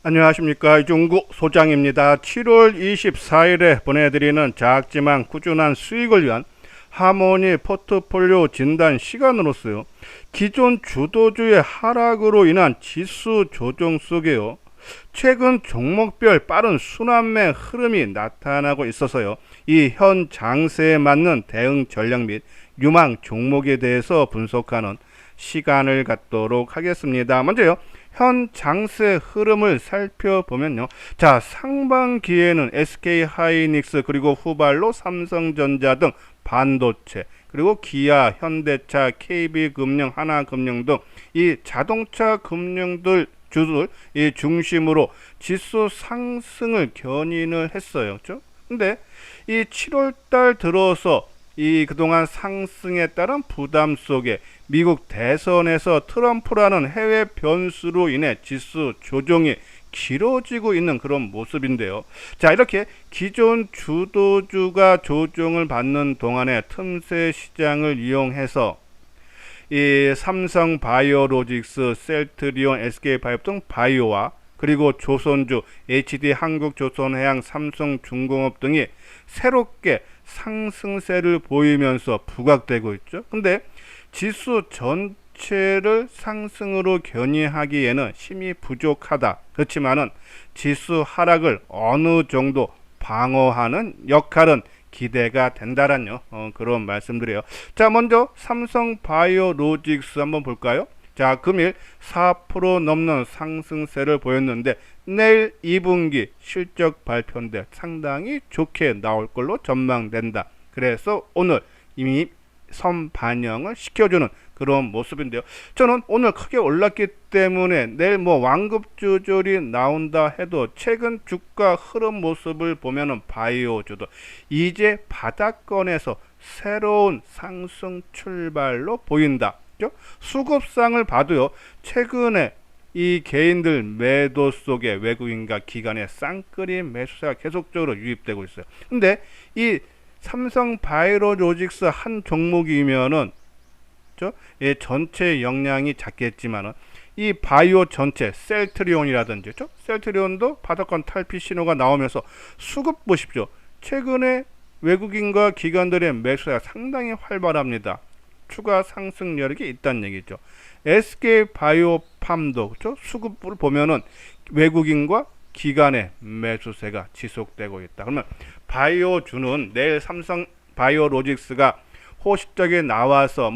안녕하십니까, 이종구 소장입니다. 7월 24일에 보내드리는 작지만 꾸준한 수익을 위한 하모니 포트폴리오 진단 시간으로서요, 기존 주도주의 하락으로 인한 지수 조정 속에요, 최근 종목별 빠른 순환매 흐름이 나타나고 있어서요, 이 현 장세에 맞는 대응 전략 및 유망 종목에 대해서 분석하는 시간을 갖도록 하겠습니다. 먼저요, 현 장세 흐름을 살펴보면요, 자, 상반기에는 SK하이닉스 그리고 후발로 삼성전자 등 반도체, 그리고 기아, 현대차, KB금융, 하나금융 등 이 자동차 금융들 주들 이 중심으로 지수 상승을 견인을 했어요. 그렇죠? 근데 이 7월 달 들어서 이 그동안 상승에 따른 부담 속에 미국 대선에서 트럼프라는 해외 변수로 인해 지수 조정이 길어지고 있는 그런 모습인데요. 자, 이렇게 기존 주도주가 조정을 받는 동안에 틈새 시장을 이용해서 이 삼성 바이오로직스, 셀트리온, SK바이오 등 바이오와 그리고 조선주, HD 한국조선해양, 삼성중공업 등이 새롭게 상승세를 보이면서 부각되고 있죠. 근데 지수 전체를 상승으로 견인하기에는 힘이 부족하다. 그렇지만은 지수 하락을 어느 정도 방어하는 역할은 기대가 된다라는 그런 말씀드려요. 자, 먼저 삼성 바이오로직스 한번 볼까요? 자, 금일 4% 넘는 상승세를 보였는데 내일 2분기 실적 발표인데 상당히 좋게 나올 걸로 전망된다. 그래서 오늘 이미 선반영을 시켜주는 그런 모습인데요. 저는 오늘 크게 올랐기 때문에 내일 뭐 완급 조절이 나온다 해도 최근 주가 흐름 모습을 보면은 바이오주도 이제 바닥권에서 새로운 상승 출발로 보인다. 수급상을 봐도요, 최근에 이 개인들 매도 속에 외국인과 기관의 쌍끌이 매수세가 계속적으로 유입되고 있어요. 근데 이 삼성 바이오로직스 한 종목이면은 전체 영향이 작겠지만은 이 바이오 전체 셀트리온이라든지 셀트리온도 바닥권 탈피 신호가 나오면서 수급 보십시오. 최근에 외국인과 기관들의 매수가 상당히 활발합니다. 추가 상승 여력이 있다는 얘기죠. SK바이오팜도 수급을 보면은 외국인과 기관의 매수세가 지속되고 있다. 그러면 바이오주는 내일 삼성 바이오로직스가 호식적에 나와서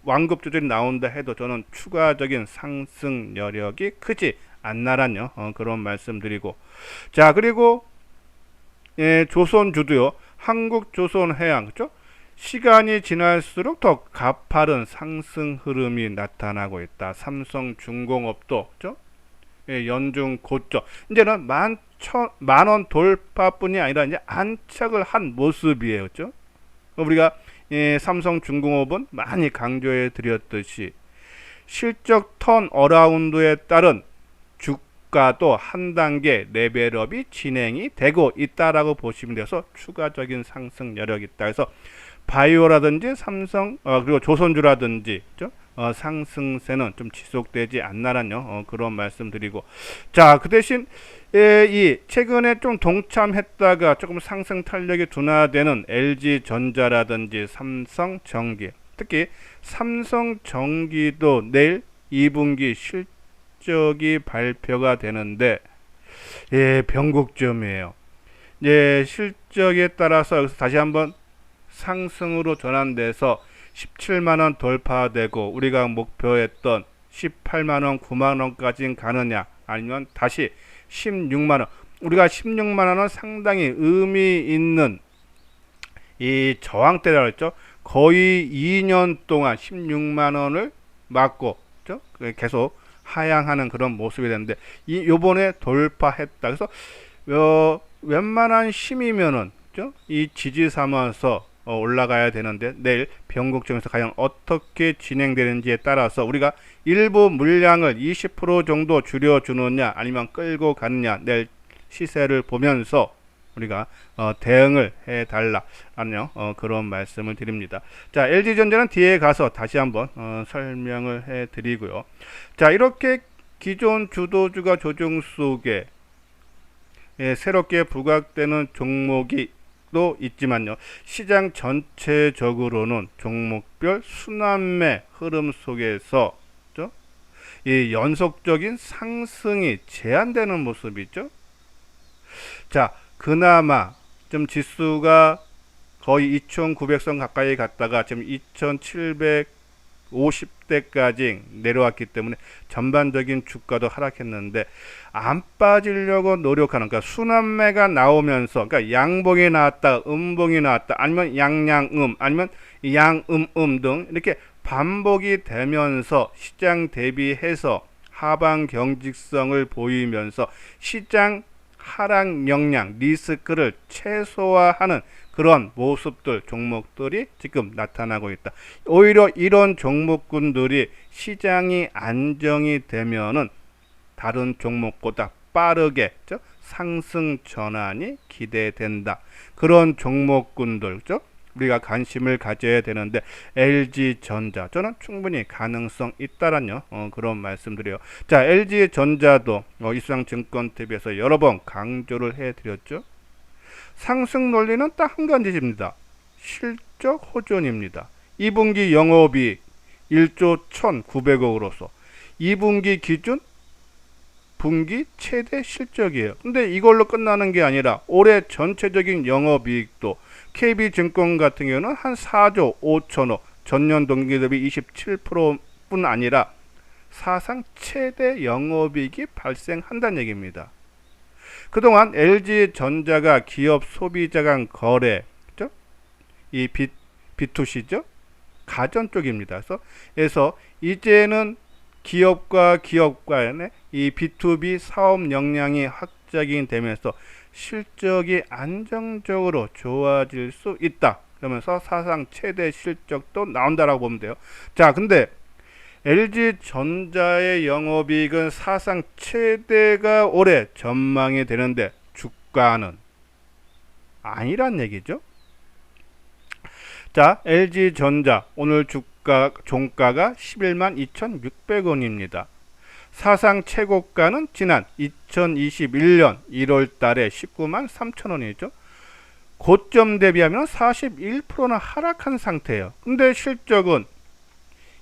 완급 조절이 나온다 해도 저는 추가적인 상승 여력이 크지 않나라는 그런 말씀드리고, 자, 그리고 조선주도요, 한국조선해양, 그렇죠? 시간이 지날수록 더 가파른 상승 흐름이 나타나고 있다. 삼성중공업도 그렇죠? 연중 고점, 이제는 만원 돌파뿐이 아니라 이제 안착을 한 모습이에요. 그렇죠? 우리가 삼성중공업은 많이 강조해 드렸듯이 실적 턴 어라운드에 따른 주가도 한 단계 레벨업이 진행이 되고 있다라고 보시면 돼서 추가적인 상승 여력이 있다. 그래서 바이오라든지 삼성 그리고 조선주라든지 상승세는 좀 지속되지 않나라는 그런 말씀드리고, 자, 그 대신 이 최근에 좀 동참했다가 조금 상승 탄력이 둔화되는 LG전자라든지 삼성전기, 특히 삼성전기도 내일 2분기 실적이 발표가 되는데 변곡점이에요. 실적에 따라서 여기서 다시 한번 상승으로 전환돼서 17만원 돌파되고 우리가 목표했던 18만원, 9만원까지 가느냐, 아니면 다시 16만원, 우리가 16만원은 상당히 의미 있는 이 저항대라고 했죠. 거의 2년 동안 16만원을 맞고 계속 하향하는 그런 모습이 되는데 요번에 돌파했다. 그래서 웬만한 힘이면은 이 지지 삼아서 올라가야 되는데 내일 변곡점에서 과연 어떻게 진행되는지에 따라서 우리가 일부 물량을 20% 정도 줄여주느냐 아니면 끌고 가느냐, 내일 시세를 보면서 우리가 대응을 해달라 하는 그런 말씀을 드립니다. 자, LG전자는 뒤에 가서 다시 한번 설명을 해드리고요. 자, 이렇게 기존 주도주가 조정 속에 새롭게 부각되는 종목이 또 있지만요. 시장 전체적으로는 종목별 순환매 흐름 속에서 이 연속적인 상승이 제한되는 모습이죠. 자, 그나마 좀 지수가 거의 2,900선 가까이 갔다가 지금 2,750대까지 내려왔기 때문에 전반적인 주가도 하락했는데 안 빠지려고 노력하는, 그러니까 순환매가 나오면서, 그러니까 양봉이 나왔다, 음봉이 나왔다, 아니면 양양음, 아니면 양음음 등 이렇게 반복이 되면서 시장 대비해서 하방 경직성을 보이면서 시장 하락 역량, 리스크를 최소화하는 그런 모습들, 종목들이 지금 나타나고 있다. 오히려 이런 종목군들이 시장이 안정이 되면은 다른 종목보다 빠르게 상승 전환이 기대된다. 그런 종목군들, 우리가 관심을 가져야 되는데 LG전자 저는 충분히 가능성 있다라는 그런 말씀드려요. 자, LG전자도 이수장증권TV에서 여러 번 강조를 해드렸죠. 상승 논리는 딱 한 가지입니다. 실적 호전입니다. 2분기 영업이익 1조 1,900억으로서 2분기 기준 분기 최대 실적이에요. 근데 이걸로 끝나는 게 아니라 올해 전체적인 영업이익도 KB증권 같은 경우는 한 4조 5천억, 전년 동기 대비 27%뿐 아니라 사상 최대 영업이익이 발생한다는 얘기입니다. 그동안 LG전자가 기업 소비자 간 거래, 이 B2C죠? 가전 쪽입니다. 그래서 이제는 기업과 기업 간의 이 B2B 사업 역량이 확장이 되면서 실적이 안정적으로 좋아질 수 있다. 그러면서 사상 최대 실적도 나온다라고 보면 돼요. 자, 근데 LG전자의 영업이익은 사상 최대가 올해 전망이 되는데 주가는 아니란 얘기죠. 자, LG전자 오늘 종가가 11만 2,600원입니다. 사상 최고가는 지난 2021년 1월 달에 19만 3천원이죠. 고점 대비하면 41%나 하락한 상태예요. 근데 실적은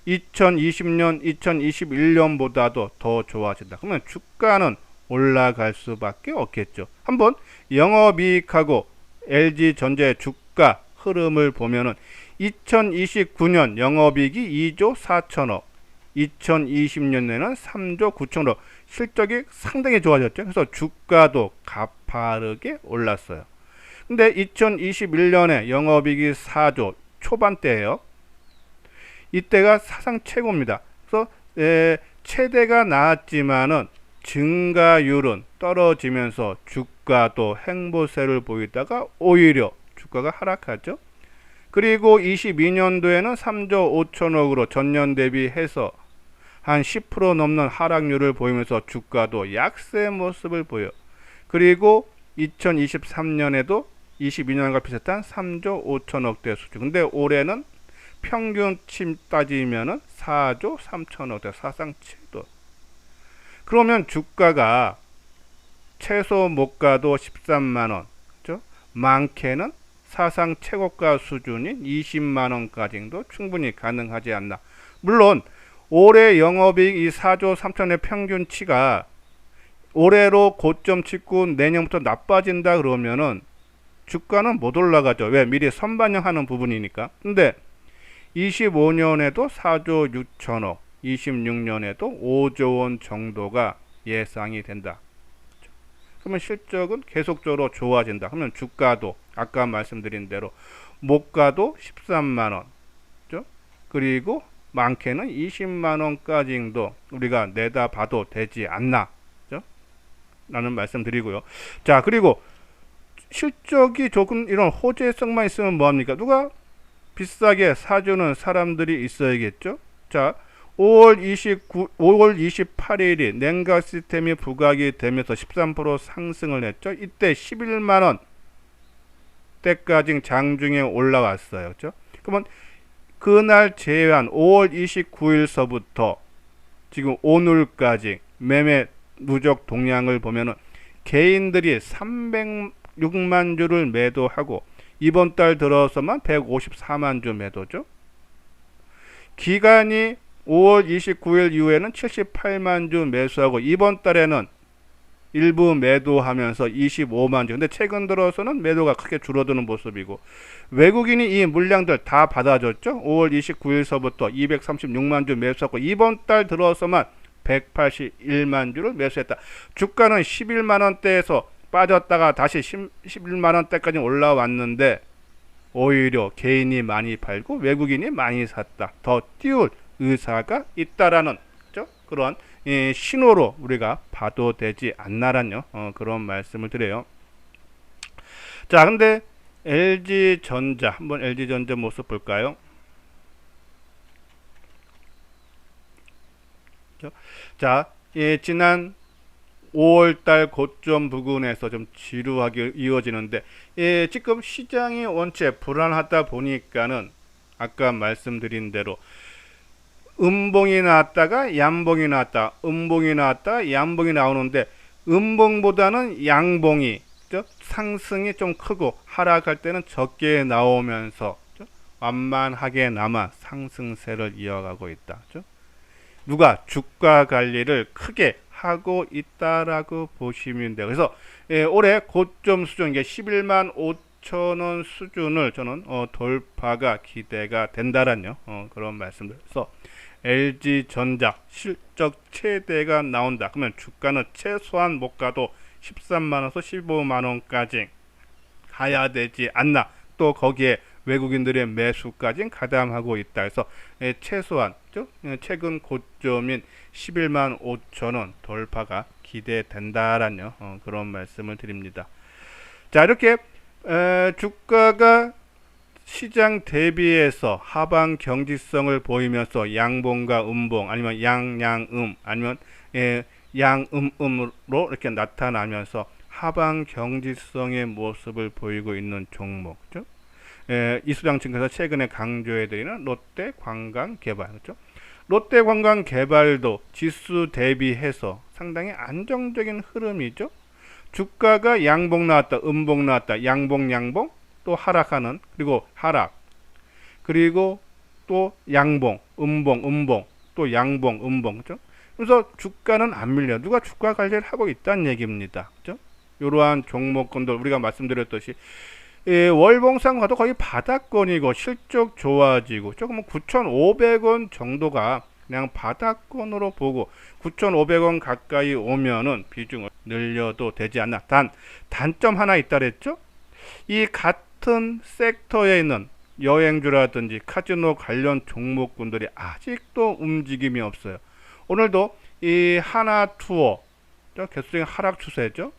2020년, 2021년보다도 더 좋아진다. 그러면 주가는 올라갈 수밖에 없겠죠. 한번 영업이익하고 LG전자의 주가 흐름을 보면은 2029년 영업이익이 2조 4천억, 2020년에는 3조 9천억, 실적이 상당히 좋아졌죠. 그래서 주가도 가파르게 올랐어요. 근데 2021년에 영업이익이 4조 초반대예요. 이때가 사상 최고입니다. 그래서 최대가 나왔지만은 증가율은 떨어지면서 주가도 행보세를 보이다가 오히려 주가가 하락하죠. 그리고 22년도에는 3조 5천억으로 전년 대비해서 한 10% 넘는 하락률을 보이면서 주가도 약세 모습을 보여. 그리고 2023년에도 22년과 비슷한 3조 5천억대 수준. 근데 올해는 평균치 따지면은 4조 3천억대 사상 최고. 그러면 주가가 최소 못 가도 13만원, 그렇죠? 많게는 사상 최고가 수준인 20만원까지도 충분히 가능하지 않나. 물론 올해 영업이익 이 4조 3천의 평균치가 올해로 고점 찍고 내년부터 나빠진다 그러면은 주가는 못 올라가죠. 왜? 미리 선반영하는 부분이니까. 근데 25년에도 4조 6천억, 26년에도 5조 원 정도가 예상이 된다. 그러면 실적은 계속적으로 좋아진다. 그러면 주가도 아까 말씀드린 대로 못 가도 13만원, 그리고 많게는 20만원까지도 우리가 내다봐도 되지 않나 라는 말씀 드리고요. 자, 그리고 실적이 조금 이런 호재성만 있으면 뭐합니까? 누가 비싸게 사주는 사람들이 있어야겠죠. 자, 5월 28일이 냉각 시스템이 부각이 되면서 13% 상승을 했죠. 이때 11만원 때까지 장중에 올라왔어요. 그렇죠? 그러면 그날 제외한 5월 29일서부터 지금 오늘까지 매매 누적 동향을 보면은 개인들이 306만 주를 매도하고 이번 달 들어서만 154만 주 매도죠. 기간이 5월 29일 이후에는 78만 주 매수하고 이번 달에는 일부 매도하면서 25만 주. 근데 최근 들어서는 매도가 크게 줄어드는 모습이고 외국인이 이 물량들 다 받아줬죠. 5월 29일서부터 236만 주 매수하고 이번 달 들어서만 181만 주를 매수했다. 주가는 11만 원대에서 빠졌다가 다시 11만 원대까지 올라왔는데 오히려 개인이 많이 팔고 외국인이 많이 샀다. 더 띄울 의사가 있다라는 그런 신호로 우리가 봐도 되지 않나라는 그런 말씀을 드려요. 자, 근데 LG전자 한번 LG전자 모습 볼까요? 자, 지난 5월달 고점 부근에서 좀 지루하게 이어지는데 지금 시장이 원체 불안하다 보니까는 아까 말씀드린 대로 음봉이 나왔다가 양봉이 나왔다, 음봉이 나왔다, 양봉이 나오는데 음봉보다는 양봉이 상승이 좀 크고 하락할 때는 적게 나오면서 완만하게나마 상승세를 이어가고 있다. 누가 주가 관리를 크게 하고 있다라고 보시면 돼요. 그래서 올해 고점 수준 이게 11만 5천 원 수준을 저는 돌파가 기대가 된다라는 그런 말씀드려서 LG전자 실적 최대가 나온다. 그러면 주가는 최소한 못 가도 13만원에서 15만원까지 가야 되지 않나. 또 거기에 외국인들의 매수까지 가담하고 있다. 그래서 최소한 최근 고점인 11만 5천원 돌파가 기대된다라는 그런 말씀을 드립니다. 자, 이렇게 주가가 시장 대비해서 하방 경직성을 보이면서 양봉과 음봉 아니면 양양음 아니면 양음음으로 이렇게 나타나면서 하방 경직성의 모습을 보이고 있는 종목죠. 이수장증권에서 최근에 강조해드리는 롯데관광개발, 그렇죠? 롯데관광개발도 지수 대비해서 상당히 안정적인 흐름이죠. 주가가 양봉 나왔다, 음봉 나왔다, 양봉 또 하락하는, 그리고 하락, 그리고 또 양봉, 음봉, 또 양봉, 음봉, 그렇죠? 그래서 주가는 안 밀려. 누가 주가 관리를 하고 있다는 얘기입니다, 그렇죠? 이러한 종목군들 우리가 말씀드렸듯이 월봉상 가도 거의 바닥권이고 실적 좋아지고 조금 9,500원 정도가 그냥 바닥권으로 보고 9,500원 가까이 오면은 비중을 늘려도 되지 않나. 단점 하나 있다 그랬죠. 이 같은 섹터에 있는 여행주라든지 카지노 관련 종목군들이 아직도 움직임이 없어요. 오늘도 이 하나투어 계속적인 하락 추세죠.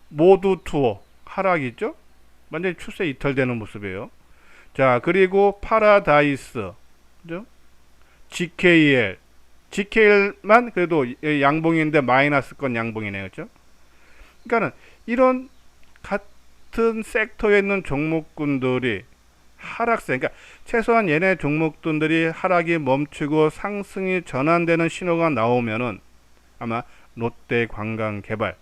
모두투어 하락이죠. 완전히 추세 이탈되는 모습이에요. 자, 그리고 파라다이스, 그죠? GKL만 그래도 양봉인데 마이너스권 양봉이네요, 그죠? 그러니까는 이런 같은 섹터에 있는 종목군들이 하락세, 그러니까 최소한 얘네 종목들이 하락이 멈추고 상승이 전환되는 신호가 나오면은 아마 롯데관광개발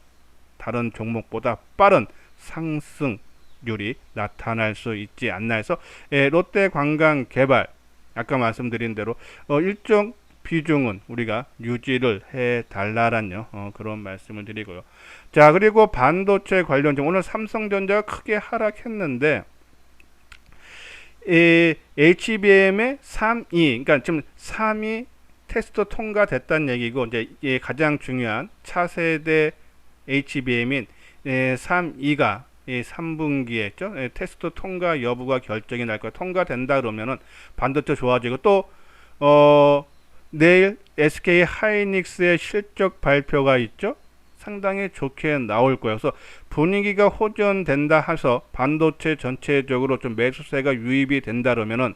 다른 종목보다 빠른 상승률이 나타날 수 있지 않나 해서 롯데관광개발 아까 말씀드린 대로 일정 비중은 우리가 유지를 해달라는 그런 말씀을 드리고요. 자, 그리고 반도체 관련주 오늘 삼성전자가 크게 하락했는데 HBM의 3위, 그러니까 지금 3위 테스트 통과됐다는 얘기고 이제 가장 중요한 차세대 HBM인 3위가 3분기에 테스트 통과 여부가 결정이 날 거예요. 통과된다 그러면은 반도체 좋아지고 또 내일 SK 하이닉스의 실적 발표가 있죠. 상당히 좋게 나올 거예요. 그래서 분위기가 호전된다 해서 반도체 전체적으로 좀 매수세가 유입이 된다 그러면은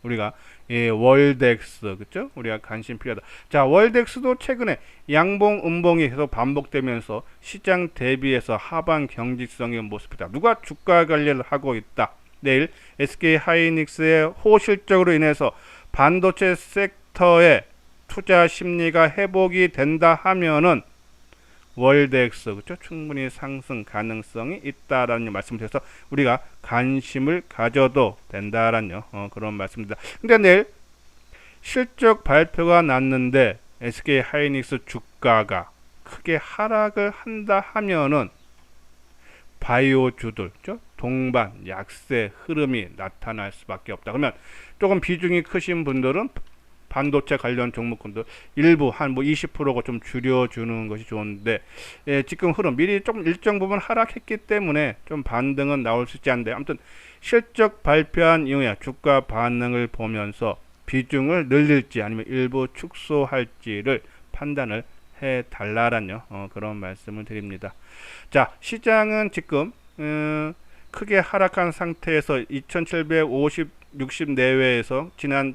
우리가 월덱스, 그렇죠? 우리가 관심 필요하다. 자, 월덱스도 최근에 양봉, 음봉이 계속 반복되면서 시장 대비해서 하방 경직성의 모습이다. 누가 주가 관리를 하고 있다. 내일 SK 하이닉스의 호실적으로 인해서 반도체 섹터에 투자 심리가 회복이 된다 하면은 월드X 그렇죠? 충분히 상승 가능성이 있다라는 말씀을 드려서 우리가 관심을 가져도 된다라는 그런 말씀입니다. 근데 내일 실적 발표가 났는데 SK 하이닉스 주가가 크게 하락을 한다 하면은 바이오주들, 그렇죠? 동반 약세 흐름이 나타날 수밖에 없다. 그러면 조금 비중이 크신 분들은 반도체 관련 종목군들 일부 한 뭐 20%가 좀 줄여주는 것이 좋은데, 지금 흐름 미리 조금 일정 부분 하락했기 때문에 좀 반등은 나올 수 있지 않은데, 아무튼 실적 발표한 이후에 주가 반응을 보면서 비중을 늘릴지 아니면 일부 축소할지를 판단을 해 달라라는 그런 말씀을 드립니다. 자, 시장은 지금 크게 하락한 상태에서 2750, 60 내외에서 지난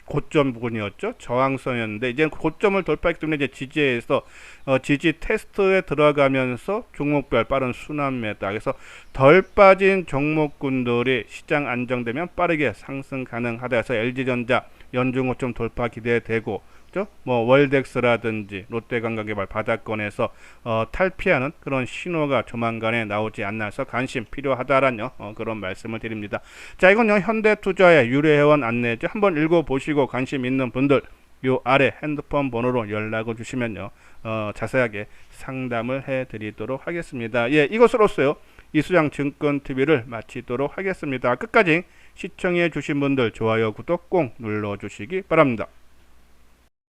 고점 부분이었죠. 저항선이었는데 이제 고점을 돌파했기 때문에 이제 지지에서 지지 테스트에 들어가면서 종목별 빠른 순환 매다. 그래서 덜 빠진 종목군들이 시장 안정되면 빠르게 상승 가능하다 해서 LG전자, 연중고점 돌파 기대되고, 그죠? 뭐 월덱스라든지 롯데관광개발 바닥권에서 탈피하는 그런 신호가 조만간에 나오지 않나 해서 관심 필요하다라는 그런 말씀을 드립니다. 자, 이건 현대투자의 유료회원 안내죠. 한번 읽어보시고 관심 있는 분들 요 아래 핸드폰 번호로 연락을 주시면요 자세하게 상담을 해드리도록 하겠습니다. 예, 이것으로서요 이수장 증권TV를 마치도록 하겠습니다. 끝까지 시청해 주신 분들 좋아요 구독 꼭 눌러주시기 바랍니다.